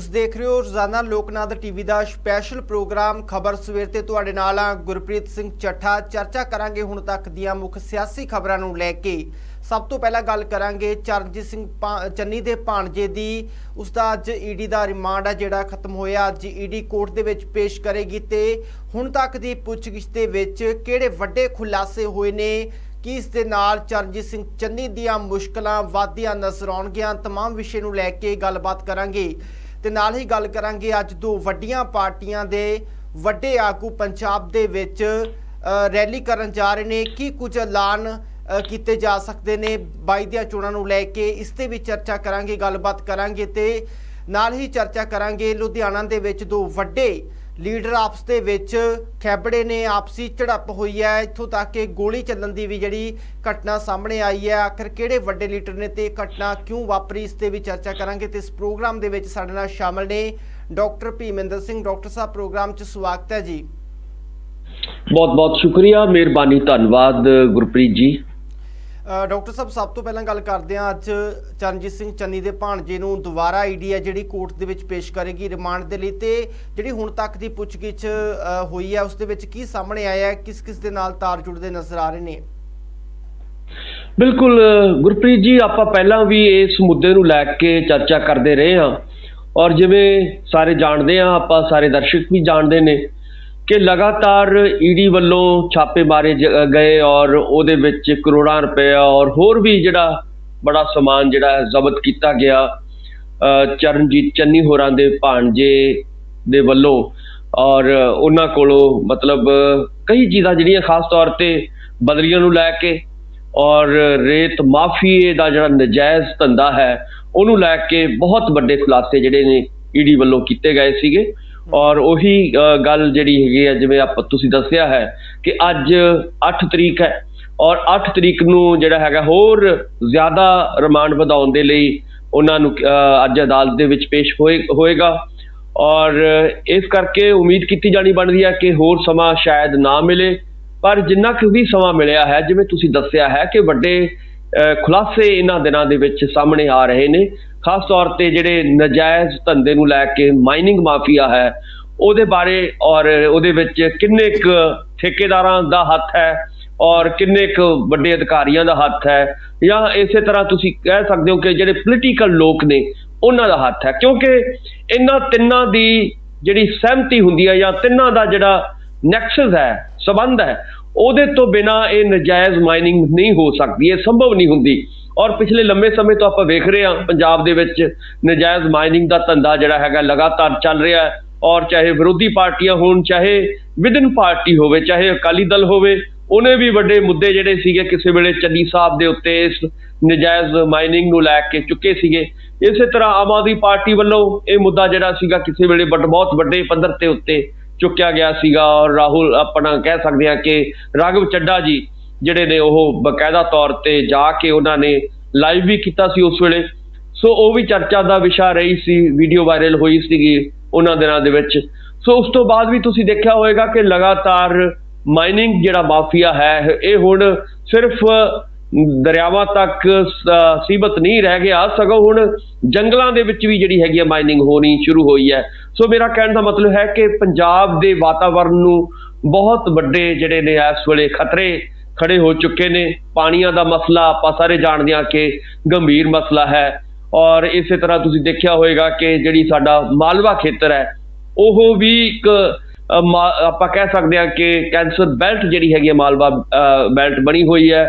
ਤੁਸੀਂ ਦੇਖ ਰਹੇ ਹੋ ਰੋਜ਼ਾਨਾ ਲੋਕਨਾਥ टीवी ਦਾ स्पैशल प्रोग्राम खबर सवेर ਤੇ ਤੁਹਾਡੇ ਨਾਲ ਆ ਗੁਰਪ੍ਰੀਤ ਸਿੰਘ ਚੱਠਾ। चर्चा करांगे ਹੁਣ तक ਦੀਆਂ ਮੁੱਖ सियासी खबरों ਨੂੰ ਲੈ ਕੇ। सब तो पहला गल करांगे चरणजीत सिंह चन्नी दे भाणजे दी। उसका अज ईडी का रिमांड है जिहड़ा खत्म होया, अज ईडी कोर्ट दे विच पेश करेगी ते हुण तक दी पुछगिछ दे विच किहड़े वड्डे खुलासे होए ने कि इस दे नाल चरणजीत सिंह चन्नी दियां मुश्किलां वधदियां नज़र आउणगीआं। तमाम विषय नूं लैके गलबात करांगे ते नाल ही गल करांगे अज दो वड्डियां पार्टियां दे वड्डे आगू पंजाब दे विच रैली करन जा रहे ने, की कुछ ऐलान किए जा सकते हैं 22 दियां चोणां नूं लैके। इस ते भी चर्चा करांगे, गलबात करांगे ते नाल ही चर्चा करांगे लुधियाना दे विच दो वड्डे लीडर आपस दे विच खैबड़े ने, आपसी झड़प हुई है, इत्थों तक कि गोली चलन की भी जिहड़ी घटना सामने आई है। आखिर किहड़े वड्डे लीडर ने ते घटना क्यों वापरी, इस ते भी चर्चा करांगे। ते इस प्रोग्राम दे विच साडे नाल शामिल ने डॉक्टर भीमेंद्र सिंह। डॉक्टर साहब प्रोग्राम च स्वागत है जी। बहुत बहुत शुक्रिया, मेहरबानी, धन्यवाद गुरप्रीत जी। डॉक्टर साहब सब तो पहला गल करते हैं, अज चरणजीत सिंह चन्नी के भाणजे नूं दोबारा ईडी है जिहड़ी कोर्ट दे विच पेश करेगी रिमांड दे लई, ते जिहड़ी हुण तक दी पुछगिछ हुई है उस दे विच की सामने आया है, किस किस दे नाल तार जुड़दे नज़र आ रहे ने? बिल्कुल गुरप्रीत जी, आपां पहलां भी इस मुद्दे नूं लैके चर्चा करते रहे हाँ और जिवें सारे जाणदे हां, आपां सारे दर्शक भी जाणदे ने कि लगातार ईडी वालों छापे मारे गए और उहदे विच करोड़ां रुपया और होर भी जिहड़ा बड़ा समान जिहड़ा जब्त किया गया चरणजीत चन्नी होरां दे भाणजे दे वल्लों, और उन्हां कोलों मतलब कई चीज़ां जिहड़ियां खास तौर ते बदलियां नूं लैके और रेत माफीए दा जिहड़ा नजायज़ धंधा है उहनूं लैके बहुत वड्डे खुलासे जिहड़े ने ईडी वालों कीते गए सीगे। और उही गल जिहड़ी हैगी है जिवें आप तुसीं दस्सिया है कि अज 8 तरीक है और 8 तरीक नूं जिहड़ा हैगा होर ज़्यादा रिमांड वधाउण दे लई उन्हां नूं अज अदालत दे विच पेश होएगा और इस करके उम्मीद की जानी बनदी है कि होर समा शायद ना मिले, पर जिन्ना कि भी समा मिलिया है जिवें तुसीं दस्सिया है कि वड्डे खुलासे इन्हां दिनां दे विच सामने आ रहे ने। खास तौर पे जिहड़े नजायज़ धंधे नूं लैके माइनिंग माफिया है उहदे बारे और उहदे विच किन्ने क ठेकेदारां दा हत्थ है और किन्ने क वड्डे अधिकारियां दा हत्थ है, या इसे तरह तुसीं कह सकदे हो कि जिहड़े पोलीटिकल लोक ने उन्हां दा हत्थ है, क्योंकि इन्हां तिन्नां दी जिहड़ी सहमति हुंदी है या तिन्नां दा जिहड़ा नैक्सस है, संबंध है, उहदे तो बिना ये नजायज़ माइनिंग नहीं हो सकती, ये संभव नहीं हुंदी। और पिछले लंबे समय तो आप वेख रहे हैं पंजाब दे विच नजायज़ माइनिंग का धंधा जिहड़ा हैगा लगातार चल रहा है, और चाहे विरोधी पार्टियां होण, चाहे विदिन पार्टी होवे, चाहे अकाली दल होवे, उन्हें भी वड्डे मुद्दे जिहड़े सीगे किसी वेले चन्नी साहब दे उत्ते इस नजायज़ माइनिंग नूं लैके चुके सीगे। इसे तरह आम आदमी पार्टी वालों ये मुद्दा जिहड़ा सीगा किसी वेले बहुत वड्डे पद्धर ते उत्ते चुक्या गया सीगा, और राहुल अपना कह सकते हैं कि राघव चड्ढा जी जिहड़े ने ओह बकायदा तौर ते जाके उन्होंने लाइव भी किया सी उस वेले, सो वो भी चर्चा का विषय रही सी, वीडियो वायरल हुई सी उन्हां दिनां दे विच। सो उस तो बाद भी तुसीं देखिया होएगा कि लगातार माइनिंग जिहड़ा माफिया है ये हुण सिर्फ दरियावां तक सीमित नहीं रह गया, सगों हुण जंगलों के विच भी जिहड़ी हैगी माइनिंग होनी शुरू हुई है। सो मेरा कहने का मतलब है कि पंजाब के वातावरण नूं बहुत वड्डे जिहड़े ने इस वेले खतरे खड़े हो चुके ने। पानियां दा मसला आपां सारे जाणदे हां कि गंभीर मसला है, और इस तरह तुसीं देखिया होएगा कि जिहड़ी साडा मालवा खेतर है ओह भी एक आपां कह सकते हैं कि कैंसर बैल्ट जिहड़ी हैगी मालवा बैल्ट बनी हुई है।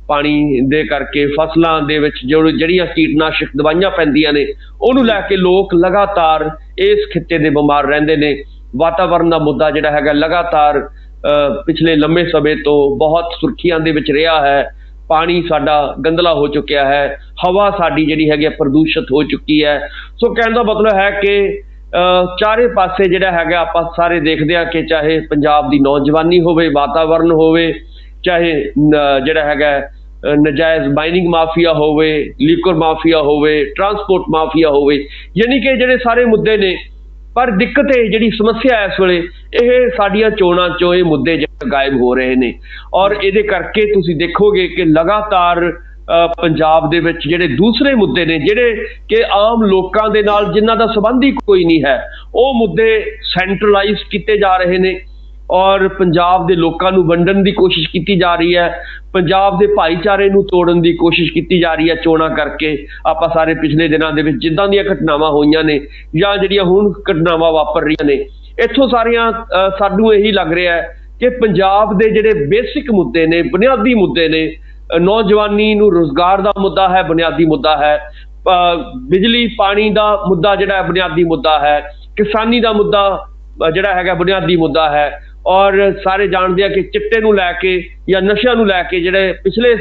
पानी दे करके फसलों दे विच जिहड़ियां कीटनाशक दवाइयां पैंदियां ने उहनूं लैके लोग लगातार इस खित्ते दे बीमार रहिंदे ने। वातावरण का मुद्दा जिहड़ा हैगा लगातार पिछले लंबे समय तो बहुत सुर्खियां दे विच रहा है। पानी साडा गंदला हो चुका है, हवा साडी जिहड़ी हैगी प्रदूषित हो चुकी है। सो कहने का मतलब है कि चारे पासे जिहड़ा हैगा आपां सारे देखदे हां कि चाहे पंजाब दी नौजवानी होवे, वातावरण होवे, चाहे जिहड़ा हैगा नजायज़ माइनिंग माफिया होवे, लीकर माफिया होवे, ट्रांसपोर्ट माफिया होवे, यानी कि जिहड़े सारे मुद्दे ने, पर दिक्कत है जिहड़ी समस्या है इस वेले ये साडियां चोणां चों ये मुद्दे गायब हो रहे हैं। और ये करके तुसीं देखोगे कि लगातार पंजाब दे विच जिहड़े दूसरे मुद्दे ने जिहड़े कि आम लोकां दे नाल जिन्हां दा संबंध ही कोई नहीं है, वो मुद्दे सैंट्रलाइज किए जा रहे ने और पंजाब दे लोकां नूं वंडण दी कोशिश की जा रही है, पंजाब दे भाईचारे नूं तोड़न दी कोशिश की जा रही है चोणां करके। आपां सारे पिछले दिनां दे विच जिद्दां दीयां घटनावां होईयां ने जां जिहड़ियां हुण घटनावां वापर रहीआं ने, इत्थों सारियां सानूं यही लग रहा है कि पंजाब दे जिहड़े बेसिक मुद्दे ने, बुनियादी मुद्दे ने, नौजवानी नूं रोजगार दा मुद्दा है, बुनियादी मुद्दा है, बिजली पानी दा मुद्दा जिहड़ा बुनियादी मुद्दा है, किसानी दा मुद्दा जिहड़ा हैगा बुनियादी मुद्दा है, और सारे जानते हैं कि चिट्टे नूं लैके या नशियां नूं लैके जिहड़े पिछले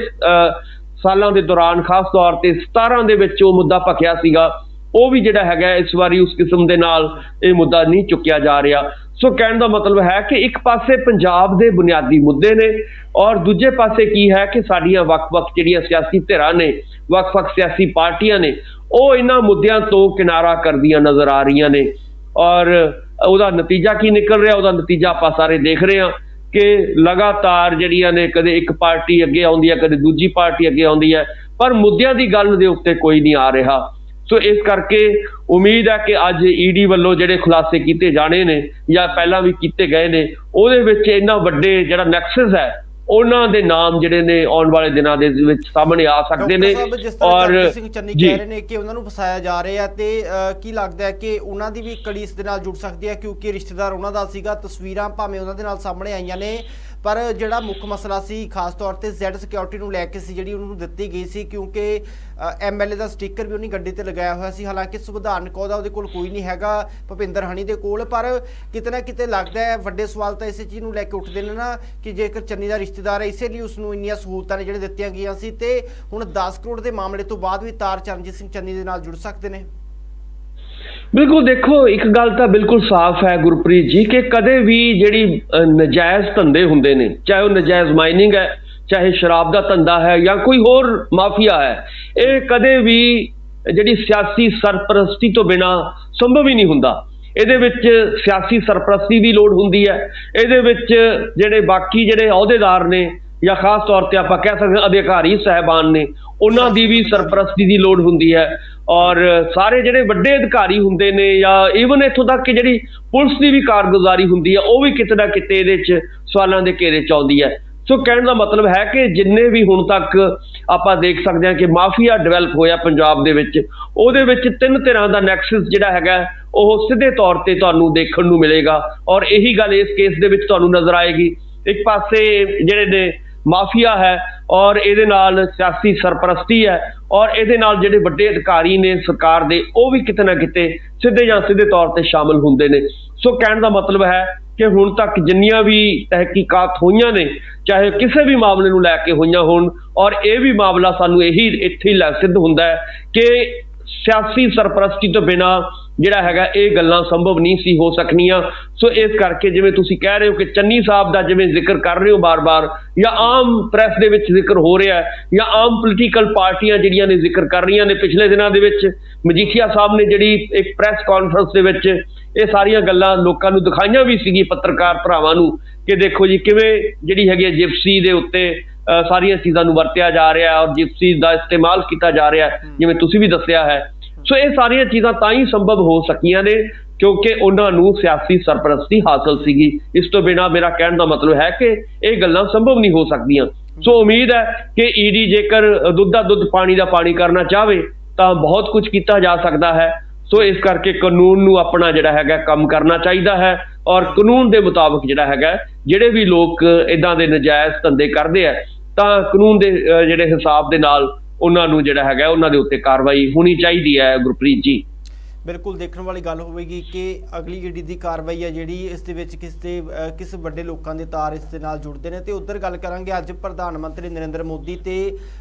सालों के दौरान खास तौर पर 17 दे विच वो मुद्दा भखिया सीगा, वो भी जिहड़ा हैगा इस बारी उस किस्म दे नाल ये मुद्दा नहीं चुकिया जा रहा। सो कहने का मतलब है कि एक पासे पंजाब दे बुनियादी मुद्दे ने और दूजे पासे की है कि साडियां वख-वख जिहड़ियां सियासी धिरां ने, वख-वख सियासी पार्टियां ने, वो इन्हां मुद्दियां तो किनारा करदियां नज़र आ रही ने और ਉਹਦਾ नतीजा की निकल रहा, ਉਹਦਾ नतीजा ਆਪਾਂ सारे देख रहे हैं कि लगातार ਜਿਹੜੀਆਂ ने कदे एक पार्टी अगे आउंदी है, कदे दूजी पार्टी अगे आउंदी है, पर मुद्दਿਆਂ ਦੀ ਗੱਲ ਦੇ ਉੱਤੇ कोई नहीं आ रहा। सो इस करके उम्मीद है कि अज ईडी ਵੱਲੋਂ ਜਿਹੜੇ खुलासे किए जाने ने या पहला भी किए गए ने, ਉਹਦੇ ਵਿੱਚ ਇੰਨਾ ਵੱਡੇ ਜਿਹੜਾ ਨੈਕਸਸ है ਉਹਨਾਂ ਦੇ ਨਾਮ ਜਿਹੜੇ ਨੇ ਆਉਣ ਵਾਲੇ ਦਿਨਾਂ ਦੇ ਵਿੱਚ ਸਾਹਮਣੇ ਆ ਸਕਦੇ ਨੇ। ਔਰ ਸਿੰਘ ਚੰਨੀ ਕਹਿ ਰਹੇ ਨੇ ਕਿ ਉਹਨਾਂ ਨੂੰ ਫਸਾਇਆ ਜਾ ਰਿਹਾ ਤੇ ਕੀ ਲੱਗਦਾ ਹੈ ਕਿ ਉਹਨਾਂ ਦੀ ਵੀ ਕੜੀ ਇਸ ਦੇ ਨਾਲ ਜੁੜ ਸਕਦੀ ਹੈ ਕਿਉਂਕਿ ਰਿਸ਼ਤੇਦਾਰ ਉਹਨਾਂ ਦਾ ਸੀਗਾ, ਤਸਵੀਰਾਂ ਭਾਵੇਂ ਉਹਨਾਂ ਦੇ ਨਾਲ ਸਾਹਮਣੇ ਆਈਆਂ ਨੇ, पर ਜਿਹੜਾ ਮੁੱਖ ਮਸਲਾ ਸੀ ਖਾਸ ਤੌਰ ਤੇ ਜ਼ੈਡ ਸਿਕਿਉਰਿਟੀ ਨੂੰ ਲੈ ਕੇ ਸੀ ਜਿਹੜੀ ਉਹਨੂੰ ਦਿੱਤੀ ਗਈ ਸੀ ਕਿਉਂਕਿ ਐਮਐਲਏ ਦਾ ਸਟicker ਵੀ ਉਹਨੇ ਗੱਡੀ ਤੇ ਲਗਾਇਆ ਹੋਇਆ ਸੀ। ਹਾਲਾਂਕਿ ਸੰਵਿਧਾਨਕ ਉਹਦਾ ਉਹਦੇ ਕੋਲ ਕੋਈ ਨਹੀਂ ਹੈਗਾ ਭੁਪਿੰਦਰ ਹਣੀ ਦੇ ਕੋਲ, ਪਰ ਕਿਤੇ ਨਾ ਕਿਤੇ ਲੱਗਦਾ ਹੈ ਵੱਡੇ ਸਵਾਲ ਤਾਂ ਇਸੇ ਚੀਜ਼ ਨੂੰ ਲੈ ਕੇ ਉੱਠਦੇ ਨੇ ਨਾ ਕਿ ਜੇਕਰ ਚੰਨੀ ਦਾ ਰਿਸ਼ਤੇਦਾਰ ਹੈ ਇਸੇ ਲਈ ਉਸਨੂੰ ਇੰਨੀਆਂ ਸਹੂਲਤਾਂ ਨੇ ਜਿਹੜੇ ਦਿੱਤੀਆਂ ਗਈਆਂ ਸੀ ਤੇ ਹੁਣ 10 ਕਰੋੜ ਦੇ ਮਾਮਲੇ ਤੋਂ ਬਾਅਦ ਵੀ ਤਾਰ ਚਰਨਜੀਤ ਸਿੰਘ ਚੰਨੀ ਦੇ ਨਾਲ ਜੁੜ ਸਕਦੇ ਨੇ। बिल्कुल देखो एक गल तो बिल्कुल साफ है गुरप्रीत जी कि कदे भी जिहड़ी नजायज़ धंधे हुंदे ने, चाहे वो नजायज़ माइनिंग है, चाहे शराब का धंधा है या कोई होर माफिया है, ये कदे भी जिहड़ी सियासी सरपरस्ती तो बिना संभव ही नहीं हुंदा। ਇਹਦੇ ਵਿੱਚ सियासी सरपरस्ती की लोड़ हुंदी है, ਇਹਦੇ ਵਿੱਚ ਜਿਹੜੇ बाकी ਜਿਹੜੇ अहुदेदार ने या खास तौर पर आप कह सकते अधिकारी साहबान ने उन्हां दी भी सरपरस्ती की लोड़ हुंदी है और सारे जिहड़े वड्डे अधिकारी हुंदे ने या ईवन इत्थों तक कि जिहड़ी पुलिस की भी कारगुजारी हुंदी है वो भी किते ना किते इहदे च सवालों के घेरे च आउंदी है। सो कहने का मतलब है कि जिन्ने भी हुण तक आप देख सकते हैं कि माफिया डिवेलप होया पंजाब दे विच, उहदे विच 3 तरह का नैक्सस जिहड़ा हैगा वो सीधे तौर पर तुहानूं देखण नूं मिलेगा और यही गल इस केस दे विच तुहानूं नज़र आएगी। एक पासे जिहड़े ने माफिया है और ये नाल सियासी सरपरस्ती है और ये नाल जिहड़े वड्डे अधिकारी ने सरकार दे वो भी किते ना किते सीधे या सीधे तौर पर शामिल हुंदे ने। सो कहने का मतलब है कि हुण तक जिन्नियां भी तहकीकात होईयां ने चाहे किसी भी मामले नूं लैके होईयां होण और ये भी मामला सानूं यही इत्थे सिद्ध हुंदा है कि सियासी सरपरस्ती तो बिना जिहड़ा हैगा ये गल्लां संभव नहीं सी हो सकनियां। सो इस करके जिवें तुसीं कह रहे हो कि चन्नी साहब दा जिवें जिक्र कर रहे हो बार बार या आम प्रैस दे विच जिक्र हो रहा है या आम पोलीटिकल पार्टियां जिहड़ियां ने जिक्र कर रही ने, पिछले दिनां दे विच मजीठिया साहब ने जिहड़ी एक प्रैस कॉन्फ्रेंस दे विच ये सारियां गल्लां लोकां नूं दिखाईयां भी सीगी पत्रकार भरावां नूं कि देखो जी किवें जिहड़ी हैगी जिप्सी दे उत्ते सारियां चीज़ां नूं वरतिया जा रहा है और जिप्सी का इस्तेमाल किया जा रहा है जिवें तुसीं भी दस्सिया है। सो ये सारियां चीज़ां तां ही संभव हो सकियां ने क्योंकि उन्होंने सियासी सरपरस्ती हासिल सीगी। इस तो बिना मेरा कहने का मतलब है कि ये गल्लां संभव नहीं हो सकदियां। सो उम्मीद है कि ईडी जेकर दुध का दुध पानी का पानी करना चाहे तो बहुत कुछ किया जा सकता है। सो इस करके कानून नूं अपना जिहड़ा हैगा काम करना चाहिए है और कानून के मुताबिक जिहड़ा हैगा जिहड़े भी लोग इदां दे नजायज़ धंधे करते हैं तो कानून के जिहड़े हिसाब दे नाल उन्हां नूं जिहड़ा हैगा उन्हां दे उत्ते कार्रवाई होनी चाहिए है। गुरप्रीत जी बिल्कुल देखने वाली गल होगी कि अगली ईडी की कार्रवाई है जी इस किस वड्डे लोगों के तार इस नाल जुड़ते हैं। तो उधर गल करांगे अज प्रधानमंत्री नरेंद्र मोदी ते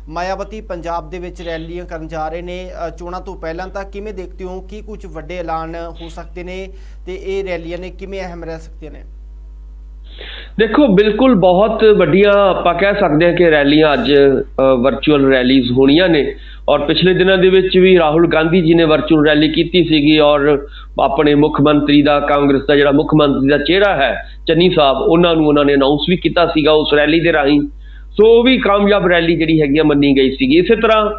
मायावती पंजाब दे विच रैलियां करन जा रहे हैं चोणां तो पहलां। तां किवें देखते हो कि कुछ वड्डे ऐलान हो सकते हैं ते ये रैलियां ने किवें अहम रह सकती हैं? देखो बिल्कुल बहुत वड्डियां आपां कह सकते हैं कि रैलियां अज वर्चुअल रैलीज होणियां ने और पिछले दिनों के विच भी राहुल गांधी जी ने वर्चुअल रैली की सीगी और अपने मुख्यमंत्री का कांग्रेस का जिहड़ा मुख्यमंत्री का चेहरा है चन्नी साहब उन्होंने अनाउंस भी किया सीगा उस रैली के राही। सो वो भी कामयाब रैली जिहड़ी हैगी आ मन्नी गई सीगी। इसे तरह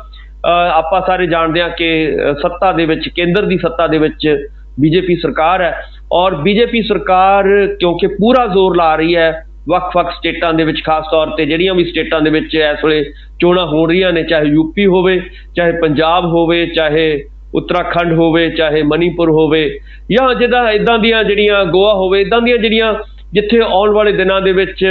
ਆਪਾਂ ਸਾਰੇ ਜਾਣਦੇ ਹਾਂ कि सत्ता ਦੇ ਵਿੱਚ केंद्र ਦੀ सत्ता ਦੇ ਵਿੱਚ बीजेपी सरकार है और बीजेपी सरकार क्योंकि पूरा जोर ला रही है ਵੱਖ-ਵੱਖ ਸਟੇਟਾਂ ਦੇ ਵਿੱਚ, ਖਾਸ ਤੌਰ ਤੇ ਜਿਹੜੀਆਂ ਵੀ ਸਟੇਟਾਂ ਦੇ ਵਿੱਚ ਇਸ ਵੇਲੇ ਚੋਣਾਂ ਹੋ ਰਹੀਆਂ ਨੇ, ਚਾਹੇ ਯੂਪੀ ਹੋਵੇ, ਚਾਹੇ ਪੰਜਾਬ ਹੋਵੇ, ਚਾਹੇ ਉੱਤਰਾਖੰਡ ਹੋਵੇ, ਚਾਹੇ ਮਨੀਪੁਰ ਹੋਵੇ, ਜਾਂ ਜਿੱਦਾਂ ਇਦਾਂ ਦੀਆਂ ਜਿਹੜੀਆਂ ਗੋਆ ਹੋਵੇ, ਇਦਾਂ ਦੀਆਂ ਜਿਹੜੀਆਂ ਜਿੱਥੇ ਆਉਣ ਵਾਲੇ ਦਿਨਾਂ ਦੇ ਵਿੱਚ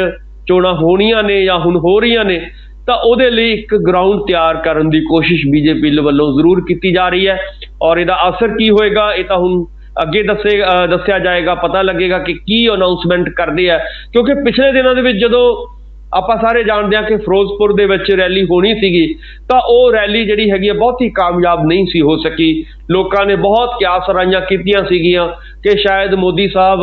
ਚੋਣਾਂ ਹੋਣੀਆਂ ਨੇ ਜਾਂ ਹੁਣ ਹੋ ਰਹੀਆਂ ਨੇ, ਤਾਂ ਉਹਦੇ ਲਈ ਇੱਕ ਗਰਾਊਂਡ ਤਿਆਰ ਕਰਨ ਦੀ ਕੋਸ਼ਿਸ਼ ਬੀਜੇਪੀ ਵੱਲੋਂ ਜ਼ਰੂਰ ਕੀਤੀ ਜਾ ਰਹੀ ਹੈ। ਔਰ ਇਹਦਾ ਅਸਰ ਕੀ ਹੋਏਗਾ ਇਹ ਤਾਂ ਹੁਣ ਅੱਗੇ ਦੱਸਿਆ ਜਾਏਗਾ, ਪਤਾ ਲੱਗੇਗਾ ਕਿ ਕੀ ਅਨਾਉਂਸਮੈਂਟ ਕਰਦੇ ਆ। ਕਿਉਂਕਿ ਪਿਛਲੇ ਦਿਨਾਂ ਦੇ ਵਿੱਚ ਜਦੋਂ ਆਪਾਂ ਸਾਰੇ ਜਾਣਦੇ ਹਾਂ ਕਿ ਫਿਰੋਜ਼ਪੁਰ ਦੇ ਵਿੱਚ ਰੈਲੀ ਹੋਣੀ ਸੀਗੀ, ਤਾਂ ਉਹ ਰੈਲੀ ਜਿਹੜੀ ਹੈਗੀ ਆ ਬਹੁਤੀ ਕਾਮਯਾਬ ਨਹੀਂ ਸੀ ਹੋ ਸਕੀ। ਲੋਕਾਂ ਨੇ ਬਹੁਤ ਕਿਆਸ ਰਾਈਆਂ ਕੀਤੀਆਂ ਸੀਗੀਆਂ ਕਿ ਸ਼ਾਇਦ ਮੋਦੀ ਸਾਹਿਬ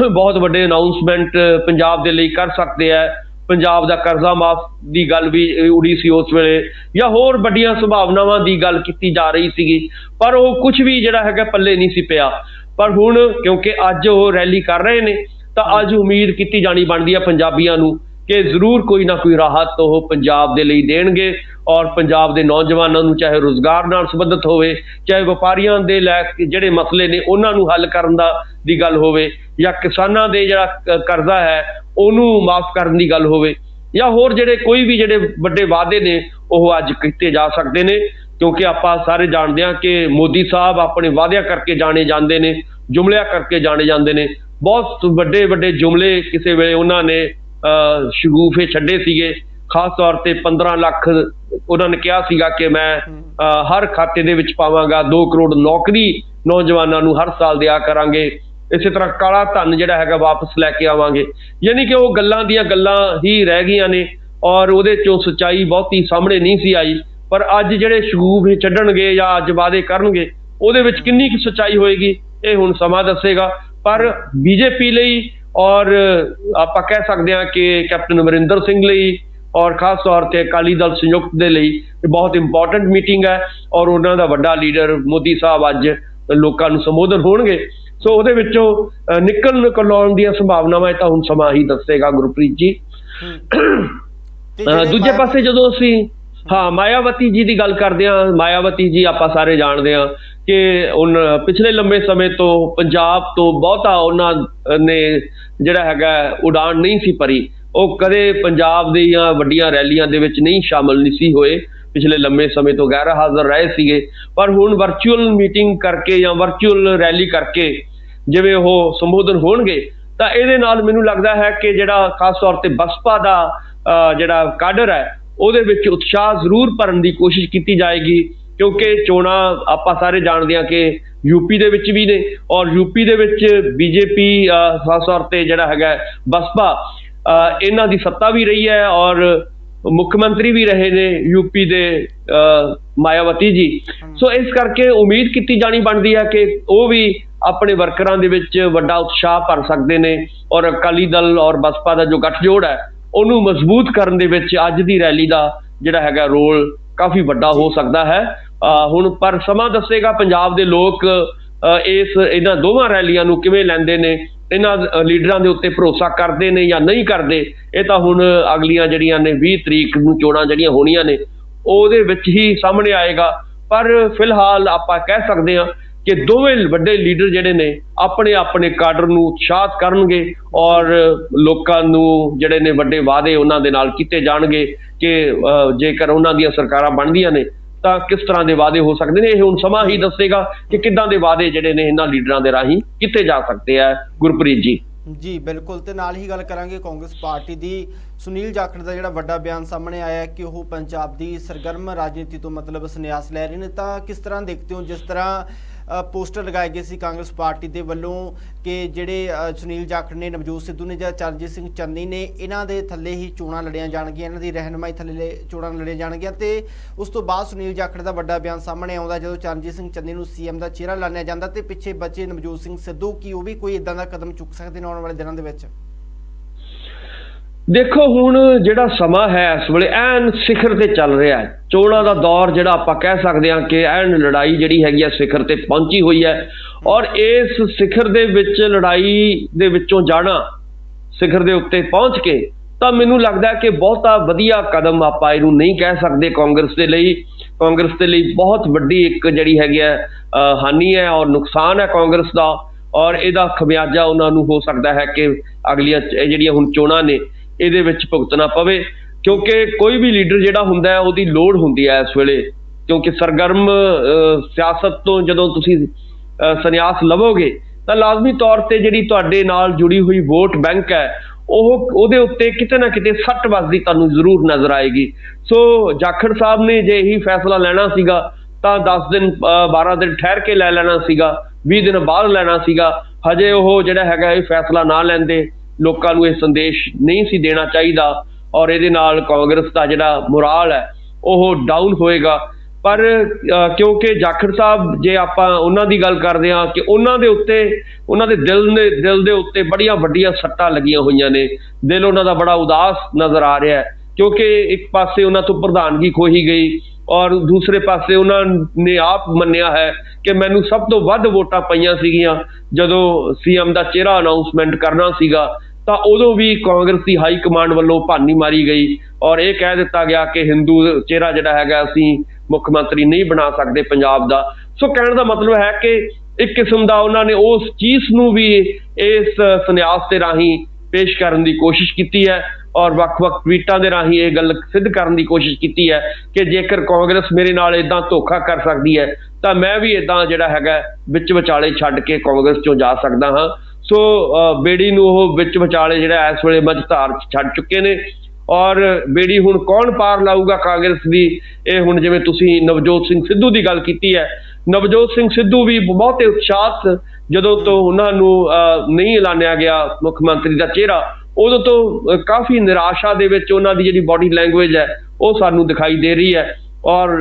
ਬਹੁਤ ਵੱਡੇ ਅਨਾਉਂਸਮੈਂਟ ਪੰਜਾਬ ਦੇ ਲਈ ਕਰ ਸਕਦੇ ਆ, ਪੰਜਾਬ ਦਾ ਕਰਜ਼ਾ ਮਾਫ ਦੀ ਗੱਲ ਵੀ ਉੜੀ ਸੀ ਉਸ ਵੇਲੇ, ਜਾਂ ਹੋਰ ਵੱਡੀਆਂ ਸੰਭਾਵਨਾਵਾਂ ਦੀ ਗੱਲ ਕੀਤੀ ਜਾ ਰਹੀ ਸੀਗੀ, ਪਰ ਉਹ ਕੁਝ ਵੀ ਜਿਹੜਾ ਹੈਗਾ ਪੱਲੇ ਨਹੀਂ ਸੀ ਪਿਆ। ਪਰ ਹੁਣ ਕਿਉਂਕਿ ਅੱਜ ਉਹ ਰੈਲੀ ਕਰ ਰਹੇ ਨੇ, ਤਾਂ ਅੱਜ ਉਮੀਦ ਕੀਤੀ ਜਾਣੀ ਬਣਦੀ ਆ ਪੰਜਾਬੀਆਂ ਨੂੰ ਕਿ ਜ਼ਰੂਰ ਕੋਈ ਨਾ ਕੋਈ ਰਾਹਤ ਉਹ ਪੰਜਾਬ ਦੇ ਲਈ ਦੇਣਗੇ ਔਰ ਪੰਜਾਬ ਦੇ ਨੌਜਵਾਨਾਂ ਨੂੰ, ਚਾਹੇ ਰੁਜ਼ਗਾਰ ਨਾਲ ਸੰਬੰਧਿਤ ਹੋਵੇ, ਚਾਹੇ ਵਪਾਰੀਆਂ ਦੇ ਲੈ ਕੇ ਜਿਹੜੇ ਮਸਲੇ ਨੇ ਉਹਨਾਂ ਨੂੰ ਹੱਲ ਕਰਨ ਦੀ ਗੱਲ ਹੋਵੇ, ਜਾਂ ਕਿਸਾਨਾਂ ਦੇ ਜਿਹੜਾ ਕਰਜ਼ਾ ਹੈ ਉਹਨੂੰ ਮਾਫ ਕਰਨ ਦੀ ਗੱਲ ਹੋਵੇ, ਜਾਂ ਹੋਰ ਜਿਹੜੇ ਕੋਈ ਵੀ ਜਿਹੜੇ ਵੱਡੇ ਵਾਅਦੇ ਨੇ ਉਹ ਅੱਜ ਕੀਤੇ ਜਾ ਸਕਦੇ ਨੇ। ਕਿਉਂਕਿ ਆਪਾਂ ਸਾਰੇ ਜਾਣਦੇ ਹਾਂ ਕਿ ਮੋਦੀ ਸਾਹਿਬ ਆਪਣੇ ਵਾਅਦਿਆਂ ਕਰਕੇ ਜਾਣੇ ਜਾਂਦੇ ਨੇ, ਜੁਮਲਿਆਂ ਕਰਕੇ ਜਾਣੇ ਜਾਂਦੇ ਨੇ। ਬਹੁਤ ਵੱਡੇ ਵੱਡੇ ਜੁਮਲੇ ਕਿਸੇ ਵੇਲੇ ਉਹਨਾਂ ਨੇ ਸ਼ਗੂਫੇ ਛੱਡੇ ਸੀਗੇ, ਖਾਸ ਤੌਰ ਤੇ 15 ਲੱਖ ਉਹਨਾਂ ਨੇ ਕਿਹਾ ਸੀਗਾ ਕਿ ਮੈਂ ਹਰ ਖਾਤੇ ਦੇ ਵਿੱਚ ਪਾਵਾਂਗਾ, 2 ਕਰੋੜ ਨੌਕਰੀ ਨੌਜਵਾਨਾਂ ਨੂੰ ਹਰ ਸਾਲ ਦਿਆ ਕਰਾਂਗੇ, ਇਸੇ ਤਰ੍ਹਾਂ ਕਾਲਾ ਧਨ ਜਿਹੜਾ ਹੈਗਾ ਵਾਪਸ ਲੈ ਕੇ ਆਵਾਂਗੇ। ਯਾਨੀ ਕਿ ਉਹ ਗੱਲਾਂ ਦੀਆਂ ਗੱਲਾਂ ਹੀ ਰਹਿ ਗਈਆਂ ਨੇ ਔਰ ਉਹਦੇ ਚੋਂ ਸੱਚਾਈ ਬਹੁਤੀ ਸਾਹਮਣੇ ਨਹੀਂ ਸੀ ਆਈ। ਪਰ ਅੱਜ ਜਿਹੜੇ ਸ਼ਗੂਫੇ ਛੱਡਣਗੇ ਜਾਂ ਅੱਜ ਵਾਅਦੇ ਕਰਨਗੇ ਉਹਦੇ ਵਿੱਚ ਕਿੰਨੀ ਕੁ ਸੱਚਾਈ ਹੋਏਗੀ ਇਹ ਹੁਣ ਸਮਾਂ ਦੱਸੇਗਾ। ਪਰ ਬੀਜੇਪੀ ਲਈ ਔਰ ਆਪਾਂ ਕਹਿ ਸਕਦੇ ਹਾਂ ਕਿ ਕੈਪਟਨ ਅਮਰਿੰਦਰ ਸਿੰਘ ਲਈ ਔਰ ਖਾਸ ਤੌਰ ਤੇ ਅਕਾਲੀ ਦਲ ਸੰਯੁਕਤ ਦੇ ਲਈ ਇਹ ਬਹੁਤ ਇੰਪੋਰਟੈਂਟ ਮੀਟਿੰਗ ਹੈ ਔਰ ਉਹਨਾਂ ਦਾ ਵੱਡਾ ਲੀਡਰ ਮੋਦੀ ਸਾਹਿਬ ਅੱਜ ਲੋਕਾਂ ਨੂੰ ਸੰਬੋਧਨ ਹੋਣਗੇ। ਸੋ ਉਹਦੇ ਵਿੱਚੋਂ ਨਿਕਲਣ ਦੀਆਂ ਸੰਭਾਵਨਾਵਾਂ ਤਾਂ ਹੁਣ ਸਮਾਂ ਹੀ ਦੱਸੇਗਾ ਗੁਰਪ੍ਰੀਤ ਜੀ। ਦੂਜੇ ਪਾਸੇ ਜਦੋਂ ਅਸੀਂ ਮਾਇਆਵਤੀ ਜੀ ਦੀ ਗੱਲ ਕਰਦੇ ਹਾਂ, ਮਾਇਆਵਤੀ ਜੀ ਆਪਾਂ ਸਾਰੇ ਜਾਣਦੇ ਹਾਂ ਕਿ ਹੁਣ ਪਿਛਲੇ ਲੰਬੇ ਸਮੇਂ ਤੋਂ ਪੰਜਾਬ ਤੋਂ ਬਹੁਤਾ ਉਹਨਾਂ ਨੇ ਜਿਹੜਾ ਹੈਗਾ ਉਡਾਨ ਨਹੀਂ ਸੀ ਭਰੀ। ਉਹ ਕਦੇ ਪੰਜਾਬ ਦੀਆਂ ਵੱਡੀਆਂ ਰੈਲੀਆਂ ਦੇ ਵਿੱਚ ਨਹੀਂ ਸ਼ਾਮਲ ਨਹੀਂ ਸੀ ਹੋਏ, ਪਿਛਲੇ ਲੰਬੇ ਸਮੇਂ ਤੋਂ ਗੈਰ ਹਾਜ਼ਰ ਰਹੇ ਸੀਗੇ। ਪਰ ਹੁਣ ਵਰਚੁਅਲ ਮੀਟਿੰਗ ਕਰਕੇ ਜਾਂ ਵਰਚੁਅਲ ਰੈਲੀ ਕਰਕੇ ਜਿਵੇਂ ਉਹ ਸੰਬੋਧਨ ਹੋਣਗੇ, ਤਾਂ ਇਹਦੇ ਨਾਲ ਮੈਨੂੰ ਲੱਗਦਾ ਹੈ ਕਿ ਜਿਹੜਾ ਖਾਸ ਤੌਰ ਤੇ ਬਸਪਾ ਦਾ ਜਿਹੜਾ ਕਾਡਰ ਹੈ ਉਹਦੇ ਵਿੱਚ ਉਤਸ਼ਾਹ ਜ਼ਰੂਰ ਭਰਨ ਦੀ ਕੋਸ਼ਿਸ਼ ਕੀਤੀ ਜਾਏਗੀ। ਕਿਉਂਕਿ ਚੋਣਾਂ ਆਪਾਂ ਸਾਰੇ ਜਾਣਦੇ ਹਾਂ ਕਿ ਯੂਪੀ ਦੇ ਵਿੱਚ ਵੀ ਨੇ ਔਰ ਯੂਪੀ ਦੇ ਵਿੱਚ ਬੀਜੇਪੀ ਖਾਸ ਤੌਰ ਤੇ ਜਿਹੜਾ ਹੈਗਾ ਬਸਪਾ ਇਹਨਾਂ ਦੀ ਸੱਤਾ ਵੀ ਰਹੀ ਹੈ ਔਰ ਮੁੱਖ ਮੰਤਰੀ ਵੀ ਰਹੇ ਨੇ ਯੂਪੀ ਦੇ ਮਾਇਆਵਤੀ ਜੀ। ਸੋ ਇਸ ਕਰਕੇ ਉਮੀਦ ਕੀਤੀ ਜਾਣੀ ਬਣਦੀ ਹੈ ਕਿ ਉਹ ਵੀ ਆਪਣੇ ਵਰਕਰਾਂ ਦੇ ਵਿੱਚ ਵੱਡਾ ਉਤਸ਼ਾਹ ਭਰ ਸਕਦੇ ਨੇ ਔਰ ਅਕਾਲੀ ਦਲ ਔਰ ਬਸਪਾ ਦਾ ਜੋ ਗੱਠਜੋੜ ਹੈ ਉਹਨੂੰ ਮਜ਼ਬੂਤ ਕਰਨ ਦੇ ਵਿੱਚ ਅੱਜ ਦੀ ਰੈਲੀ ਦਾ ਜਿਹੜਾ ਹੈਗਾ ਰੋਲ ਕਾਫੀ ਵੱਡਾ ਹੋ ਸਕਦਾ ਹੈ। ਹੁਣ ਪਰ ਸਮਾਂ ਦੱਸੇਗਾ ਪੰਜਾਬ ਦੇ ਲੋਕ ਇਹਨਾਂ ਦੋਵਾਂ ਰੈਲੀਆਂ ਨੂੰ ਕਿਵੇਂ ਲੈਂਦੇ ਨੇ, ਇਹਨਾਂ ਲੀਡਰਾਂ ਦੇ ਉੱਤੇ ਭਰੋਸਾ ਕਰਦੇ ਨੇ ਜਾਂ ਨਹੀਂ ਕਰਦੇ। ਇਹ ਤਾਂ ਹੁਣ ਅਗਲੀਆਂ ਜਿਹੜੀਆਂ ਨੇ 20 ਤਰੀਕ ਨੂੰ ਚੋਣਾਂ ਜਿਹੜੀਆਂ ਹੋਣੀਆਂ ਨੇ ਉਹਦੇ ਵਿੱਚ ਹੀ ਸਾਹਮਣੇ ਆਏਗਾ। ਪਰ ਫਿਲਹਾਲ ਆਪਾਂ ਕਹਿ ਸਕਦੇ ਹਾਂ ਕਿ ਦੋਵੇਂ ਵੱਡੇ ਲੀਡਰ ਜਿਹੜੇ ਨੇ ਆਪਣੇ ਆਪਣੇ ਕਾਡਰ ਨੂੰ ਉਤਸ਼ਾਹਿਤ ਕਰਨਗੇ ਔਰ ਲੋਕਾਂ ਨੂੰ ਜਿਹੜੇ ਨੇ ਵੱਡੇ ਵਾਅਦੇ ਉਹਨਾਂ ਦੇ ਨਾਲ ਕੀਤੇ ਜਾਣਗੇ ਕਿ ਜੇਕਰ ਉਹਨਾਂ ਦੀਆਂ ਸਰਕਾਰਾਂ ਬਣਦੀਆਂ ਨੇ ਤਾਂ ਕਿਸ ਤਰ੍ਹਾਂ ਦੇ ਵਾਅਦੇ ਹੋ ਸਕਦੇ ਨੇ। ਇਹ ਹੁਣ ਸਮਾਂ ਹੀ ਦੱਸੇਗਾ ਕਿ ਕਿੱਦਾਂ ਦੇ ਵਾਅਦੇ ਜਿਹੜੇ ਨੇ ਇਹਨਾਂ ਲੀਡਰਾਂ ਦੇ ਰਾਹੀਂ ਕੀਤੇ ਜਾ ਸਕਦੇ ਆ। ਗੁਰਪ੍ਰੀਤ ਜੀ ਜੀ ਬਿਲਕੁਲ, ਤੇ ਨਾਲ ਹੀ ਗੱਲ ਕਰਾਂਗੇ ਕਾਂਗਰਸ ਪਾਰਟੀ ਦੀ। ਸੁਨੀਲ ਜਾਖੜ ਦਾ ਜਿਹੜਾ ਵੱਡਾ ਬਿਆਨ ਸਾਹਮਣੇ ਆਇਆ ਕਿ ਉਹ ਪੰਜਾਬ ਦੀ ਸਰਗਰਮ ਰਾਜਨੀਤੀ ਤੋਂ ਮਤਲਬ ਸੰਨਿਆਸ ਲੈ ਰਹੇ ਨੇ, ਤਾਂ ਕਿਸ ਤਰ੍ਹਾਂ ਦੇਖਦੇ ਹੋ ਜਿਸ ਤਰ੍ਹਾਂ ਪੋਸਟਰ ਲਗਾਏ ਗਏ ਸੀ ਕਾਂਗਰਸ ਪਾਰਟੀ ਦੇ ਵੱਲੋਂ ਕਿ ਜਿਹੜੇ ਸੁਨੀਲ ਜਾਖੜ ਨੇ, ਨਵਜੋਤ ਸਿੱਧੂ ਨੇ ਜਾਂ ਚਰਨਜੀਤ ਸਿੰਘ ਚੰਨੀ ਨੇ, ਇਹਨਾਂ ਦੇ ਥੱਲੇ ਹੀ ਚੋਣਾਂ ਲੜੀਆਂ ਜਾਣਗੀਆਂ, ਇਹਨਾਂ ਦੀ ਰਹਿਨੁਮਾਈ ਥੱਲੇ ਚੋਣਾਂ ਲੜੀਆਂ ਜਾਣਗੀਆਂ। ਤੇ ਉਸ ਤੋਂ ਬਾਅਦ ਸੁਨੀਲ ਜਾਖੜ ਦਾ ਵੱਡਾ ਬਿਆਨ ਸਾਹਮਣੇ ਆਉਂਦਾ ਜਦੋਂ ਚਰਨਜੀਤ ਸਿੰਘ ਚੰਨੀ ਨੂੰ ਸੀਐਮ ਦਾ ਚਿਹਰਾ ਲਾਣਿਆ ਜਾਂਦਾ ਤੇ ਪਿੱਛੇ ਬੱਚੇ ਨਵਜੋਤ ਸਿੰਘ ਸਿੱਧੂ, ਕੀ ਉਹ ਵੀ ਕੋਈ ਇਦਾਂ ਦਾ ਕਦਮ ਚੁੱਕ ਸਕਦੇ ਨੇ ਆਉਣ ਵਾਲੇ ਦਿਨਾਂ ਦੇ ਵਿੱਚ? ਦੇਖੋ ਹੁਣ ਜਿਹੜਾ ਸਮਾਂ ਹੈ ਇਸ ਵੇਲੇ ਐਨ ਸਿਖਰ ਤੇ ਚੱਲ ਰਿਹਾ ਹੈ, ਚੋਣਾਂ ਦਾ ਦੌਰ ਜਿਹੜਾ ਆਪਾਂ ਕਹਿ ਸਕਦੇ ਹਾਂ ਕਿ ਐਨ ਲੜਾਈ ਜਿਹੜੀ ਹੈਗੀ ਆ ਸਿਖਰ ਤੇ ਪਹੁੰਚੀ ਹੋਈ ਹੈ ਔਰ ਇਸ ਸਿਖਰ ਦੇ ਵਿੱਚ ਲੜਾਈ ਦੇ ਵਿੱਚੋਂ ਜਾਣਾ, ਸਿਖਰ ਦੇ ਉੱਤੇ ਪਹੁੰਚ ਕੇ ਤਾਂ ਮੈਨੂੰ ਲੱਗਦਾ ਕਿ ਬਹੁਤਾ ਵਧੀਆ ਕਦਮ ਆਪਾਂ ਇਹਨੂੰ ਨਹੀਂ ਕਹਿ ਸਕਦੇ ਕਾਂਗਰਸ ਦੇ ਲਈ। ਕਾਂਗਰਸ ਦੇ ਲਈ ਬਹੁਤ ਵੱਡੀ ਇੱਕ ਜਿਹੜੀ ਹੈਗੀ ਹੈ ਹਾਨੀ ਹੈ ਔਰ ਨੁਕਸਾਨ ਹੈ ਕਾਂਗਰਸ ਦਾ, ਔਰ ਇਹਦਾ ਖਮਿਆਜਾ ਉਹਨਾਂ ਨੂੰ ਹੋ ਸਕਦਾ ਹੈ ਕਿ ਅਗਲੀਆਂ ਜਿਹੜੀਆਂ ਹੁਣ ਚੋਣਾਂ ਨੇ ਇਹਦੇ ਵਿੱਚ ਭੁਗਤਣਾ ਪਵੇ, ਕਿਉਂਕਿ ਕੋਈ ਵੀ ਲੀਡਰ ਜਿਹੜਾ ਹੁੰਦਾ ਹੈ ਉਹਦੀ ਲੋੜ ਹੁੰਦੀ ਹੈ ਇਸ ਵੇਲੇ, ਕਿਉਂਕਿ ਸਰਗਰਮ ਸਿਆਸਤ ਤੋਂ ਜਦੋਂ ਤੁਸੀਂ ਸੰਨਿਆਸ ਲਵੋਗੇ ਤਾਂ ਲਾਜ਼ਮੀ ਤੌਰ ਤੇ ਜਿਹੜੀ ਤੁਹਾਡੇ ਨਾਲ ਜੁੜੀ ਹੋਈ ਵੋਟ ਬੈਂਕ ਹੈ ਉਹਦੇ ਉੱਤੇ ਕਿਤੇ ਨਾ ਕਿਤੇ ਸੱਟ ਵੱਜਦੀ ਤੁਹਾਨੂੰ ਜ਼ਰੂਰ ਨਜ਼ਰ ਆਏਗੀ। ਸੋ ਜਾਖੜ ਸਾਹਿਬ ਨੇ ਜੇ ਇਹੀ ਫੈਸਲਾ ਲੈਣਾ ਸੀਗਾ ਤਾਂ 10 ਦਿਨ 12 ਦਿਨ ਠਹਿਰ ਕੇ ਲੈ ਲੈਣਾ ਸੀਗਾ, 20 ਦਿਨ ਬਾਅਦ ਲੈਣਾ ਸੀਗਾ। ਹਜੇ ਉਹ ਜਿਹੜਾ ਹੈਗਾ ਇਹ ਫੈਸਲਾ ਨਾ ਲੈਂਦੇ, ਲੋਕਾਂ ਨੂੰ ਇਹ ਸੰਦੇਸ਼ ਨਹੀਂ ਸੀ ਦੇਣਾ ਚਾਹੀਦਾ, ਔਰ ਇਹਦੇ ਨਾਲ ਕਾਂਗਰਸ ਦਾ ਜਿਹੜਾ ਮੁਰਾਲ ਹੈ ਉਹ ਡਾਊਨ ਹੋਏਗਾ। ਪਰ ਕਿਉਂਕਿ ਜਾਖੜ ਸਾਹਿਬ ਜੇ ਆਪਾਂ ਉਹਨਾਂ ਦੀ ਗੱਲ ਕਰਦੇ ਹਾਂ ਕਿ ਉਹਨਾਂ ਦੇ ਉੱਤੇ ਉਹਨਾਂ ਦੇ ਦਿਲ ਦੇ ਉੱਤੇ ਬੜੀਆਂ ਵੱਡੀਆਂ ਸੱਟਾਂ ਲੱਗੀਆਂ ਹੋਈਆਂ ਨੇ, ਦਿਲ ਉਹਨਾਂ ਦਾ ਬੜਾ ਉਦਾਸ ਨਜ਼ਰ ਆ ਰਿਹਾ ਹੈ, ਕਿਉਂਕਿ ਇੱਕ ਪਾਸੇ ਉਹਨਾਂ ਤੋਂ ਪ੍ਰਧਾਨਗੀ ਖੋਹੀ ਗਈ ਔਰ ਦੂਸਰੇ ਪਾਸੇ ਉਹਨਾਂ ਨੇ ਆਪ ਮੰਨਿਆ ਹੈ ਕਿ ਮੈਨੂੰ ਸਭ ਤੋਂ ਵੱਧ ਵੋਟਾਂ ਪਈਆਂ ਸੀਗੀਆਂ ਜਦੋਂ ਸੀਐਮ ਦਾ ਚਿਹਰਾ ਅਨਾਉਂਸਮੈਂਟ ਕਰਨਾ ਸੀਗਾ, ਤਾਂ ਉਦੋਂ ਵੀ ਕਾਂਗਰਸ ਦੀ ਹਾਈ ਕਮਾਂਡ ਵੱਲੋਂ ਭਾਨੀ ਮਾਰੀ ਗਈ ਔਰ ਇਹ ਕਹਿ ਦਿੱਤਾ ਗਿਆ ਕਿ ਹਿੰਦੂ ਚਿਹਰਾ ਜਿਹੜਾ ਹੈਗਾ ਅਸੀਂ ਮੁੱਖ ਮੰਤਰੀ ਨਹੀਂ ਬਣਾ ਸਕਦੇ ਪੰਜਾਬ ਦਾ। ਸੋ ਕਹਿਣ ਦਾ ਮਤਲਬ ਹੈ ਕਿ ਇੱਕ ਕਿਸਮ ਦਾ ਉਹਨਾਂ ਨੇ ਉਸ ਚੀਜ਼ ਨੂੰ ਵੀ ਇਸ ਸੰਨਿਆਸ ਦੇ ਰਾਹੀਂ ਪੇਸ਼ ਕਰਨ ਦੀ ਕੋਸ਼ਿਸ਼ ਕੀਤੀ ਹੈ ਔਰ ਵੱਖ-ਵੱਖ ਟਵੀਟਾਂ ਦੇ ਰਾਹੀਂ ਇਹ ਗੱਲ ਸਿੱਧ ਕਰਨ ਦੀ ਕੋਸ਼ਿਸ਼ ਕੀਤੀ ਹੈ ਕਿ ਜੇਕਰ ਕਾਂਗਰਸ ਮੇਰੇ ਨਾਲ ਇਦਾਂ ਧੋਖਾ ਕਰ ਸਕਦੀ ਹੈ ਤਾਂ ਮੈਂ ਵੀ ਇਦਾਂ ਜਿਹੜਾ ਹੈਗਾ ਵਿੱਚ ਵਿਚਾਲੇ ਛੱਡ ਕੇ ਕਾਂਗਰਸ ਚੋਂ ਜਾ ਸਕਦਾ ਹਾਂ। ਸੋ ਬੇੜੀ ਨੂੰ ਉਹ ਵਿੱਚ ਵਿਚਾਲੇ ਜਿਹੜਾ ਇਸ ਵੇਲੇ ਮਝਧਾਰ ਛੱਡ ਚੁੱਕੇ ਨੇ ਔਰ ਬੇੜੀ ਹੁਣ ਕੌਣ ਪਾਰ ਲਾਊਗਾ ਕਾਂਗਰਸ ਦੀ, ਇਹ ਹੁਣ ਜਿਵੇਂ ਤੁਸੀਂ ਨਵਜੋਤ ਸਿੰਘ ਸਿੱਧੂ ਦੀ ਗੱਲ ਕੀਤੀ ਹੈ, ਨਵਜੋਤ ਸਿੰਘ ਸਿੱਧੂ ਵੀ ਬਹੁਤੇ ਉਤਸ਼ਾਹਤ ਜਦੋਂ ਤੋਂ ਉਹਨਾਂ ਨੂੰ ਨਹੀਂ ਐਲਾਨਿਆ ਗਿਆ ਮੁੱਖ ਮੰਤਰੀ ਦਾ ਚਿਹਰਾ, ਉਦੋਂ ਤੋਂ ਕਾਫੀ ਨਿਰਾਸ਼ਾ ਦੇ ਵਿੱਚ ਉਹਨਾਂ ਦੀ ਜਿਹੜੀ ਬਾਡੀ ਲੈਂਗੁਏਜ ਹੈ ਉਹ ਸਾਨੂੰ ਦਿਖਾਈ ਦੇ ਰਹੀ ਹੈ ਔਰ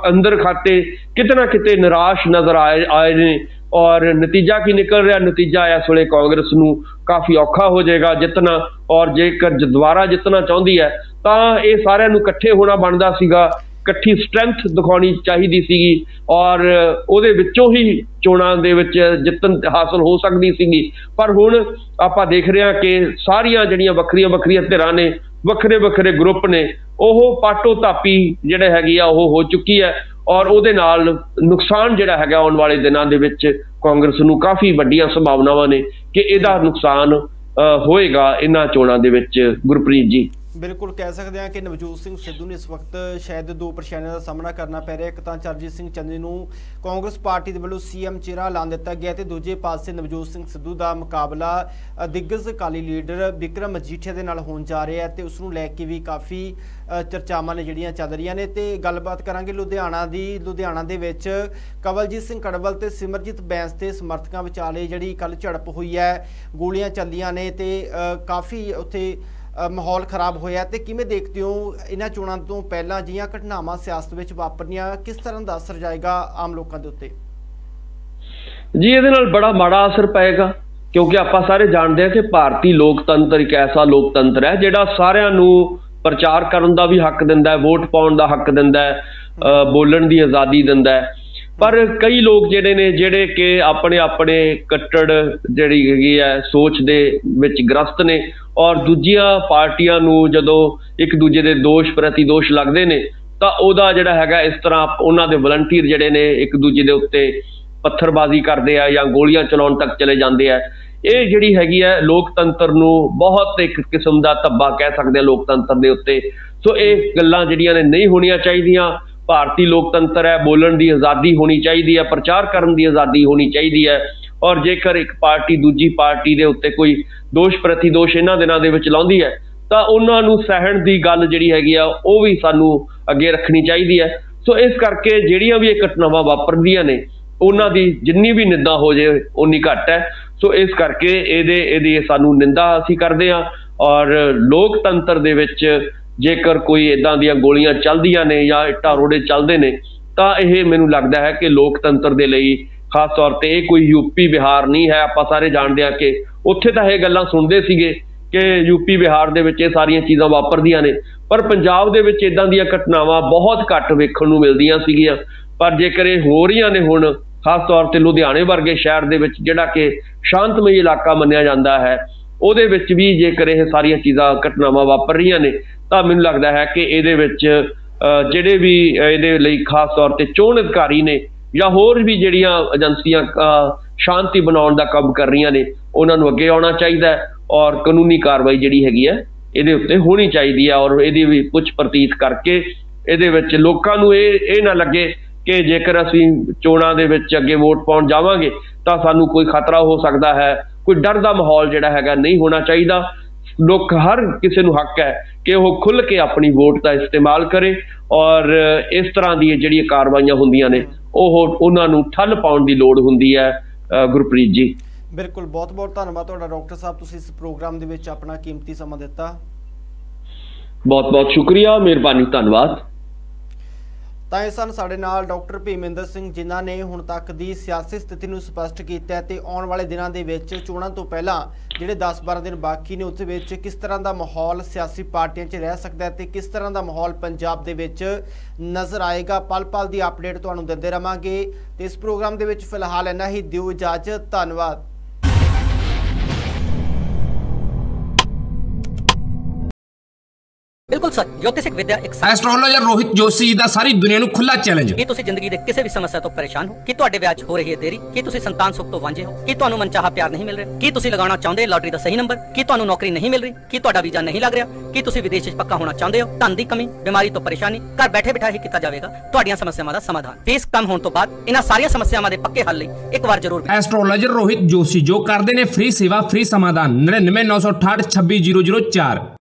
ਅੰਦਰ ਖਾਤੇ ਕਿਤੇ ਨਾ ਕਿਤੇ ਨਿਰਾਸ਼ ਨਜ਼ਰ ਆਏ ਨੇ। ਔਰ ਨਤੀਜਾ ਕੀ ਨਿਕਲ ਰਿਹਾ? ਨਤੀਜਾ ਇਸ ਵੇਲੇ ਕਾਂਗਰਸ ਨੂੰ ਕਾਫੀ ਔਖਾ ਹੋ ਜਾਏਗਾ ਜਿੱਤਣਾ, ਔਰ ਜੇਕਰ ਦੁਬਾਰਾ ਜਿੱਤਣਾ ਚਾਹੁੰਦੀ ਹੈ ਤਾਂ ਇਹ ਸਾਰਿਆਂ ਨੂੰ ਇਕੱਠੇ ਹੋਣਾ ਬਣਦਾ ਸੀਗਾ, ਇਕੱਠੀ ਸਟਰੈਂਥ ਦਿਖਾਉਣੀ ਚਾਹੀਦੀ ਸੀਗੀ ਔਰ ਉਹਦੇ ਵਿੱਚੋਂ ਹੀ ਚੋਣਾਂ ਦੇ ਵਿੱਚ ਜਿੱਤਣ ਹਾਸਲ ਹੋ ਸਕਦੀ ਸੀਗੀ। ਪਰ ਹੁਣ ਆਪਾਂ ਦੇਖ ਰਹੇ ਹਾਂ ਕਿ ਸਾਰੀਆਂ ਜਿਹੜੀਆਂ ਵੱਖਰੀਆਂ ਧਿਰਾਂ ਨੇ, ਵੱਖਰੇ ਗਰੁੱਪ ਨੇ, ਉਹ ਪਾਟੋ ਧਾਪੀ ਜਿਹੜੇ ਹੈਗੀ ਆ ਉਹ ਹੋ ਚੁੱਕੀ ਹੈ ਔਰ ਉਹਦੇ ਨਾਲ ਨੁਕਸਾਨ ਜਿਹੜਾ ਹੈਗਾ ਆਉਣ ਵਾਲੇ ਦਿਨਾਂ ਦੇ ਵਿੱਚ ਕਾਂਗਰਸ ਨੂੰ ਕਾਫੀ ਵੱਡੀਆਂ ਸੰਭਾਵਨਾਵਾਂ ਨੇ ਕਿ ਇਹਦਾ ਨੁਕਸਾਨ ਹੋਏਗਾ ਇਹਨਾਂ ਚੋਣਾਂ ਦੇ ਵਿੱਚ। ਗੁਰਪ੍ਰੀਤ ਜੀ, ਬਿਲਕੁਲ ਕਹਿ ਸਕਦੇ ਹਾਂ ਕਿ ਨਵਜੋਤ ਸਿੰਘ ਸਿੱਧੂ ਨੂੰ ਇਸ ਵਕਤ ਸ਼ਾਇਦ ਦੋ ਪਰੇਸ਼ਾਨੀਆਂ ਦਾ ਸਾਹਮਣਾ ਕਰਨਾ ਪੈ ਰਿਹਾ। ਇੱਕ ਤਾਂ ਚਰਨਜੀਤ ਸਿੰਘ ਚੰਨੀ ਨੂੰ ਕਾਂਗਰਸ ਪਾਰਟੀ ਦੇ ਵੱਲੋਂ ਸੀਐਮ ਚਿਹਰਾ ਐਲਾਨ ਦਿੱਤਾ ਗਿਆ ਤੇ ਦੂਜੇ ਪਾਸੇ ਨਵਜੋਤ ਸਿੰਘ ਸਿੱਧੂ ਦਾ ਮੁਕਾਬਲਾ ਦਿੱਗਜ ਅਕਾਲੀ ਲੀਡਰ ਬਿਕਰਮ ਮਜੀਠੀਆ ਦੇ ਨਾਲ ਹੋਣ ਜਾ ਰਿਹਾ ਤੇ ਉਸ ਨੂੰ ਲੈ ਕੇ ਵੀ ਕਾਫੀ ਚਰਚਾਵਾਂ ਨੇ ਜਿਹੜੀਆਂ ਚੱਲ ਰਹੀਆਂ ਨੇ। ਤੇ ਗੱਲਬਾਤ ਕਰਾਂਗੇ ਲੁਧਿਆਣਾ ਦੇ ਵਿੱਚ ਕਵਲਜੀਤ ਸਿੰਘ ਕੜਵਲ ਤੇ ਸਿਮਰਜੀਤ ਬੈਂਸ ਦੇ ਸਮਰਥਕਾਂ ਵਿਚਾਲੇ ਜਿਹੜੀ ਕੱਲ ਝੜਪ ਹੋਈ ਹੈ, ਗੋਲੀਆਂ ਚੱਲੀਆਂ ਨੇ ਤੇ ਕਾਫੀ ਉੱਥੇ ਮਾਹੌਲ ਖਰਾਬ ਹੋਇਆ। ਤੇ ਕਿਵੇਂ ਦੇਖਦੇ ਹੋ ਇਹਨਾਂ ਚੋਣਾਂ ਤੋਂ ਪਹਿਲਾਂ ਜਿਹੀਆਂ ਘਟਨਾਵਾਂ ਸਿਆਸਤ ਵਿੱਚ ਵਾਪਰਨੀਆਂ, ਕਿਸ ਤਰ੍ਹਾਂ ਦਾ ਅਸਰ ਜਾਏਗਾ ਆਮ ਲੋਕਾਂ ਦੇ ਉੱਤੇ? ਜੀ ਇਹਦੇ ਨਾਲ ਬੜਾ ਮਾੜਾ ਅਸਰ ਪਏਗਾ, ਕਿਉਂਕਿ ਆਪਾਂ ਸਾਰੇ ਜਾਣਦੇ ਹਾਂ ਕਿ ਭਾਰਤੀ ਲੋਕਤੰਤਰ ਇੱਕ ਐਸਾ ਲੋਕਤੰਤਰ ਹੈ ਜਿਹੜਾ ਸਾਰਿਆਂ ਨੂੰ ਪ੍ਰਚਾਰ ਕਰਨ ਦਾ ਵੀ ਹੱਕ ਦਿੰਦਾ ਹੈ, ਵੋਟ ਪਾਉਣ ਦਾ ਹੱਕ ਦਿੰਦਾ ਹੈ, ਬੋਲਣ ਦੀ ਆਜ਼ਾਦੀ ਦਿੰਦਾ ਹੈ। ਪਰ ਕਈ ਲੋਕ ਜਿਹੜੇ ਕਿ ਆਪਣੇ ਕੱਟੜ ਜਿਹੜੀ ਹੈਗੀ ਹੈ ਸੋਚ ਦੇ ਵਿੱਚ ਗ੍ਰਸਤ ਨੇ ਔਰ ਦੂਜੀਆਂ ਪਾਰਟੀਆਂ ਨੂੰ ਜਦੋਂ ਇੱਕ ਦੂਜੇ ਦੇ ਦੋਸ਼ ਪ੍ਰਤੀ ਦੋਸ਼ ਲੱਗਦੇ ਨੇ ਤਾਂ ਉਹਦਾ ਜਿਹੜਾ ਹੈਗਾ ਇਸ ਤਰ੍ਹਾਂ ਉਹਨਾਂ ਦੇ ਵਲੰਟੀਅਰ ਜਿਹੜੇ ਨੇ ਇੱਕ ਦੂਜੇ ਦੇ ਉੱਤੇ ਪੱਥਰਬਾਜ਼ੀ ਕਰਦੇ ਆ ਜਾਂ ਗੋਲੀਆਂ ਚਲਾਉਣ ਤੱਕ ਚਲੇ ਜਾਂਦੇ ਆ। ਇਹ ਜਿਹੜੀ ਹੈਗੀ ਹੈ ਲੋਕਤੰਤਰ ਨੂੰ ਬਹੁਤ ਇੱਕ ਕਿਸਮ ਦਾ ਧੱਬਾ ਕਹਿ ਸਕਦੇ ਆ ਲੋਕਤੰਤਰ ਦੇ ਉੱਤੇ। ਸੋ ਇਹ ਗੱਲਾਂ ਜਿਹੜੀਆਂ ਨੇ ਨਹੀਂ ਹੋਣੀਆਂ ਚਾਹੀਦੀਆਂ। ਭਾਰਤੀ ਲੋਕਤੰਤਰ ਹੈ, ਬੋਲਣ ਦੀ ਆਜ਼ਾਦੀ ਹੋਣੀ ਚਾਹੀਦੀ ਹੈ, ਪ੍ਰਚਾਰ ਕਰਨ ਦੀ ਆਜ਼ਾਦੀ ਹੋਣੀ ਚਾਹੀਦੀ ਹੈ। ਔਰ ਜੇਕਰ ਇੱਕ ਪਾਰਟੀ ਦੂਜੀ ਪਾਰਟੀ ਦੇ ਉੱਤੇ ਕੋਈ ਦੋਸ਼ ਪ੍ਰਤੀ ਦੋਸ਼ ਇਹਨਾਂ ਦਿਨਾਂ ਦੇ ਵਿੱਚ ਲਾਉਂਦੀ ਹੈ ਤਾਂ ਉਹਨਾਂ ਨੂੰ ਸਹਿਣ ਦੀ ਗੱਲ ਜਿਹੜੀ ਹੈਗੀ ਆ ਉਹ ਵੀ ਸਾਨੂੰ ਅੱਗੇ ਰੱਖਣੀ ਚਾਹੀਦੀ ਹੈ। ਸੋ ਇਸ ਕਰਕੇ ਜਿਹੜੀਆਂ ਵੀ ਇਹ ਘਟਨਾਵਾਂ ਵਾਪਰਦੀਆਂ ਨੇ ਉਹਨਾਂ ਦੀ ਜਿੰਨੀ ਵੀ ਨਿੰਦਾ ਹੋ ਜਾਏ ਉਨੀ ਘੱਟ ਹੈ। ਸੋ ਇਸ ਕਰਕੇ ਇਹਦੀ ਸਾਨੂੰ ਨਿੰਦਾ ਅਸੀਂ ਕਰਦੇ ਹਾਂ। ਔਰ ਲੋਕਤੰਤਰ ਦੇ ਵਿੱਚ ਜੇਕਰ ਕੋਈ ਇੱਦਾਂ ਦੀਆਂ ਗੋਲੀਆਂ ਚੱਲਦੀਆਂ ਨੇ ਜਾਂ ਇੱਟਾਂ ਰੋੜੇ ਚੱਲਦੇ ਨੇ ਤਾਂ ਇਹ ਮੈਨੂੰ ਲੱਗਦਾ ਹੈ ਕਿ ਲੋਕਤੰਤਰ ਦੇ ਲਈ ਖਾਸ ਤੌਰ ਤੇ ਇਹ ਕੋਈ ਯੂਪੀ ਬਿਹਾਰ ਨਹੀਂ ਹੈ। ਆਪਾਂ ਸਾਰੇ ਜਾਣਦੇ ਹਾਂ ਕਿ ਉੱਥੇ ਤਾਂ ਇਹ ਗੱਲਾਂ ਸੁਣਦੇ ਸੀਗੇ ਕਿ ਯੂਪੀ ਬਿਹਾਰ ਦੇ ਵਿੱਚ ਇਹ ਸਾਰੀਆਂ ਚੀਜ਼ਾਂ ਵਾਪਰਦੀਆਂ ਨੇ, ਪਰ ਪੰਜਾਬ ਦੇ ਵਿੱਚ ਇੱਦਾਂ ਦੀਆਂ ਘਟਨਾਵਾਂ ਬਹੁਤ ਘੱਟ ਵੇਖਣ ਨੂੰ ਮਿਲਦੀਆਂ ਸੀਗੀਆਂ। ਪਰ ਜੇਕਰ ਇਹ ਹੋ ਰਹੀਆਂ ਨੇ ਹੁਣ, ਖਾਸ ਤੌਰ ਤੇ ਲੁਧਿਆਣੇ ਵਰਗੇ ਸ਼ਹਿਰ ਦੇ ਵਿੱਚ ਜਿਹੜਾ ਕਿ ਸ਼ਾਂਤਮਈ ਇਲਾਕਾ ਮੰਨਿਆ ਜਾਂਦਾ ਹੈ, ਉਹਦੇ ਵਿੱਚ ਵੀ ਜੇਕਰ ਇਹ ਸਾਰੀਆਂ ਚੀਜ਼ਾਂ ਘਟਨਾਵਾਂ ਵਾਪਰ ਰਹੀਆਂ ਨੇ ਤਾਂ ਮੈਨੂੰ ਲੱਗਦਾ ਹੈ ਕਿ ਇਹਦੇ ਵਿੱਚ ਜਿਹੜੇ ਵੀ ਇਹਦੇ ਲਈ ਖਾਸ ਤੌਰ ਤੇ ਚੋਣ ਅਧਿਕਾਰੀ ਨੇ ਜਾਂ ਹੋਰ ਵੀ ਜਿਹੜੀਆਂ ਏਜੰਸੀਆਂ ਸ਼ਾਂਤੀ ਬਣਾਉਣ ਦਾ ਕੰਮ ਕਰ ਰਹੀਆਂ ਨੇ ਉਹਨਾਂ ਨੂੰ ਅੱਗੇ ਆਉਣਾ ਚਾਹੀਦਾ ਔਰ ਕਾਨੂੰਨੀ ਕਾਰਵਾਈ ਜਿਹੜੀ ਹੈਗੀ ਹੈ ਇਹਦੇ ਉੱਤੇ ਹੋਣੀ ਚਾਹੀਦੀ ਹੈ ਔਰ ਇਹਦੀ ਵੀ ਪੁੱਛ ਪ੍ਰਤੀਤ ਕਰਕੇ ਇਹਦੇ ਵਿੱਚ ਲੋਕਾਂ ਨੂੰ ਇਹ ਨਾ ਲੱਗੇ ਕਿ ਜੇਕਰ ਅਸੀਂ ਚੋਣਾਂ ਦੇ ਵਿੱਚ ਅੱਗੇ ਵੋਟ ਪਾਉਣ ਜਾਵਾਂਗੇ ਤਾਂ ਸਾਨੂੰ ਕੋਈ ਖਤਰਾ ਹੋ ਸਕਦਾ ਹੈ। ਕੋਈ ਡਰ ਦਾ ਮਾਹੌਲ ਜਿਹੜਾ ਹੈਗਾ ਨਹੀਂ ਹੋਣਾ ਚਾਹੀਦਾ। ਲੋਕ ਹਰ ਕਿਸੇ ਨੂੰ ਹੱਕ ਹੈ ਕਿ ਉਹ ਖੁੱਲ੍ਹ ਕੇ ਆਪਣੀ ਵੋਟ ਦਾ ਇਸਤੇਮਾਲ ਕਰੇ ਔਰ ਇਸ ਤਰ੍ਹਾਂ ਦੀਆਂ ਜਿਹੜੀਆਂ ਕਾਰਵਾਈਆਂ ਹੁੰਦੀਆਂ ਨੇ ਉਹਨਾਂ ਨੂੰ ਠੱਲ ਪਾਉਣ ਦੀ ਲੋੜ ਹੁੰਦੀ ਹੈ। ਗੁਰਪ੍ਰੀਤ ਜੀ ਬਿਲਕੁਲ, ਬਹੁਤ ਬਹੁਤ ਧੰਨਵਾਦ ਤੁਹਾਡਾ ਡਾਕਟਰ ਸਾਹਿਬ, ਤੁਸੀਂ ਇਸ ਪ੍ਰੋਗਰਾਮ ਦੇ ਵਿੱਚ ਆਪਣਾ ਕੀਮਤੀ ਸਮਾਂ ਦਿੱਤਾ। ਬਹੁਤ ਬਹੁਤ ਸ਼ੁਕਰੀਆ, ਮਿਹਰਬਾਨੀ, ਧੰਨਵਾਦ। ਤਾਂ ਇਹ ਸਨ ਸਾਡੇ ਨਾਲ ਡਾਕਟਰ ਭੀਮਿੰਦਰ ਸਿੰਘ ਜਿਨ੍ਹਾਂ ਨੇ ਹੁਣ ਤੱਕ ਦੀ ਸਿਆਸੀ ਸਥਿਤੀ ਨੂੰ ਸਪਸ਼ਟ ਕੀਤਾ ਤੇ ਆਉਣ ਵਾਲੇ ਦਿਨਾਂ ਦੇ ਵਿੱਚ ਚੋਣਾਂ ਤੋਂ ਪਹਿਲਾਂ ਜਿਹੜੇ 10-12 ਦਿਨ ਬਾਕੀ ਨੇ ਉਸ ਵਿੱਚ ਕਿਸ ਤਰ੍ਹਾਂ ਦਾ ਮਾਹੌਲ ਸਿਆਸੀ ਪਾਰਟੀਆਂ 'ਚ ਰਹਿ ਸਕਦਾ ਹੈ ਤੇ ਕਿਸ ਤਰ੍ਹਾਂ ਦਾ ਮਾਹੌਲ ਪੰਜਾਬ ਦੇ ਵਿੱਚ ਨਜ਼ਰ ਆਏਗਾ। ਪਲ ਪਲ ਦੀ ਅਪਡੇਟ ਤੁਹਾਨੂੰ ਦਿੰਦੇ ਰਹਾਂਗੇ ਤੇ ਇਸ ਪ੍ਰੋਗਰਾਮ ਦੇ ਵਿੱਚ ਫਿਲਹਾਲ ਇੰਨਾ ਹੀ। ਦਿਓ ਇਜਾਜ਼ਤ, ਧੰਨਵਾਦ। बिल्कुल सच, ज्योतिषिक विद्या एक एस्ट्रोलॉजर रोहित जोशी जी दा सारी दुनिया ਨੂੰ ਖੁੱਲਾ ਚੈਲੰਜ। ਕੀ ਤੁਸੀਂ ਜ਼ਿੰਦਗੀ ਦੇ ਕਿਸੇ ਵੀ ਸਮੱਸਿਆ ਤੋਂ ਪਰੇਸ਼ਾਨ ਹੋ? ਕੀ ਤੁਹਾਡੇ ਵਿਆਹ 'ਚ ਹੋ ਰਹੀ ਹੈ ਦੇਰੀ? ਕੀ ਤੁਸੀਂ ਸੰਤਾਨ ਸੁੱਖ ਤੋਂ ਵਾਂਝੇ ਹੋ? ਕੀ ਤੁਹਾਨੂੰ ਮਨਚਾਹਾ ਪਿਆਰ ਨਹੀਂ ਮਿਲ ਰਿਹਾ? ਕੀ ਤੁਸੀਂ ਲਗਾਉਣਾ ਚਾਹੁੰਦੇ ਲਾਟਰੀ ਦਾ ਸਹੀ ਨੰਬਰ? ਕੀ ਤੁਹਾਨੂੰ ਨੌਕਰੀ ਨਹੀਂ ਮਿਲ ਰਹੀ? ਕੀ ਤੁਹਾਡਾ ਵੀਜ਼ਾ ਨਹੀਂ ਲੱਗ ਰਿਹਾ? ਕੀ ਤੁਸੀਂ ਵਿਦੇਸ਼ 'ਚ ਪੱਕਾ ਹੋਣਾ ਚਾਹੁੰਦੇ ਹੋ? ਧਨ ਦੀ ਕਮੀ, ਬਿਮਾਰੀ ਤੋਂ ਪਰੇਸ਼ਾਨੀ, ਘਰ ਬੈਠੇ ਬਿਠਾਏ ਹੀ ਕੀਤਾ ਜਾਵੇਗਾ ਤੁਹਾਡੀਆਂ ਸਮੱਸਿਆਵਾਂ ਦਾ ਸਮਾਧਾਨ। ਫੀਸ ਕਮ ਹੋਣ ਤੋਂ ਬਾਅਦ ਇਹਨਾਂ ਸਾਰੀਆਂ ਸਮੱਸਿਆਵਾਂ ਦੇ ਪੱਕੇ ਹੱਲ ਲਈ ਇੱਕ ਵਾਰ ਜ਼ਰੂਰ एस्ट्रोलॉजर रोहित जोशी जो करते ने फ्री सेवा फ्री समाधान 99 968 26 004।